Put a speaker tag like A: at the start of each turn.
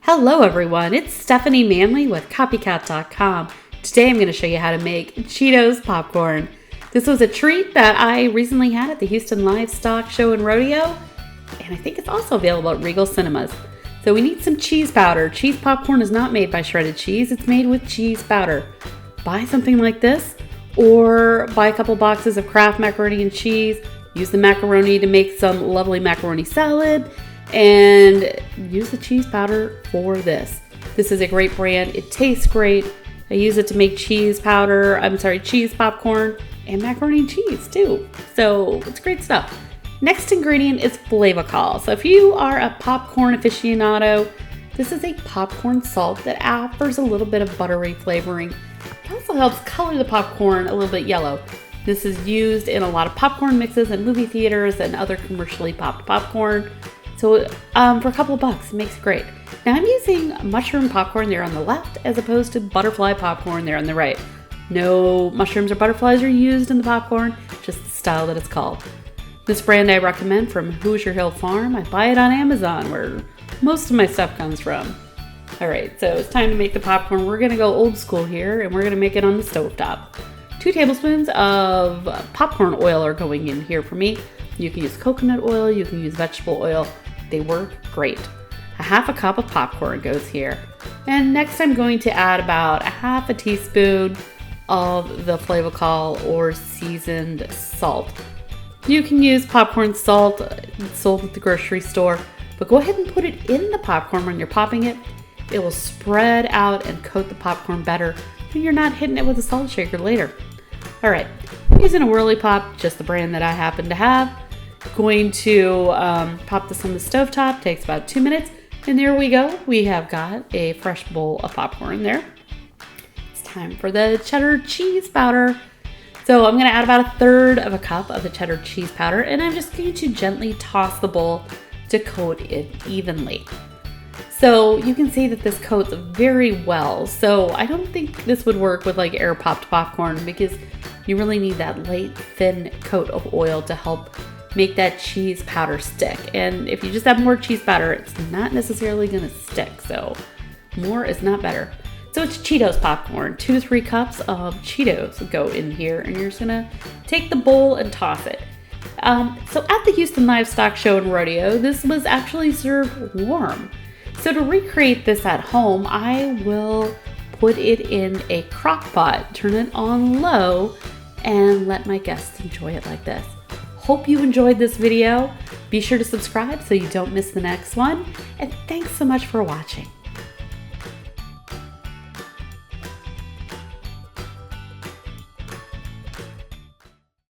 A: Hello everyone, it's Stephanie Manley with Copycat.com. Today I'm going to show you how to make Cheetos Popcorn. This was a treat that I recently had at the Houston Livestock Show and Rodeo, and I think it's also available at Regal Cinemas. So we need some cheese powder. Cheese popcorn is not made by shredded cheese, it's made with cheese powder. Buy something like this, or buy a couple boxes of Kraft Macaroni and Cheese. Use the macaroni to make some lovely macaroni salad, and use the cheese powder for this. This is a great brand. It tastes great. I use it to make cheese popcorn and macaroni and cheese too. So it's great stuff. Next ingredient is flavorful. So if you are a popcorn aficionado, this is a popcorn salt that offers a little bit of buttery flavoring. It also helps color the popcorn a little bit yellow. This is used in a lot of popcorn mixes in movie theaters and other commercially popped popcorn. So for a couple of bucks, it makes it great. Now I'm using mushroom popcorn there on the left as opposed to butterfly popcorn there on the right. No mushrooms or butterflies are used in the popcorn, just the style that it's called. This brand I recommend from Hoosier Hill Farm. I buy it on Amazon where most of my stuff comes from. All right, so it's time to make the popcorn. We're gonna go old school here and we're gonna make it on the stovetop. 2 tablespoons of popcorn oil are going in here for me. You can use coconut oil, you can use vegetable oil. They work great. A half a cup of popcorn goes here. And next I'm going to add about a half a teaspoon of the flavorful or seasoned salt. You can use popcorn salt, it's sold at the grocery store, but go ahead and put it in the popcorn when you're popping it. It will spread out and coat the popcorn better, and you're not hitting it with a salt shaker later. All right, I'm using a Whirly Pop, just the brand that I happen to have. Going to pop this on the stovetop, takes about 2 minutes, and there we go. We have got a fresh bowl of popcorn there. It's time for the cheddar cheese powder. So I'm going to add about 1/3 of a cup of the cheddar cheese powder, and I'm just going to gently toss the bowl to coat it evenly. So you can see that this coats very well. So I don't think this would work with like air popped popcorn because you really need that light, thin coat of oil to help make that cheese powder stick. And if you just have more cheese powder, it's not necessarily gonna stick. So more is not better. So it's Cheetos popcorn. 2 to 3 cups of Cheetos go in here, and you're just gonna take the bowl and toss it. So at the Houston Livestock Show and Rodeo, this was actually served warm. So to recreate this at home, I will put it in a crock pot, turn it on low, and let my guests enjoy it like this. Hope you enjoyed this video. Be sure to subscribe so you don't miss the next one. And thanks so much for watching.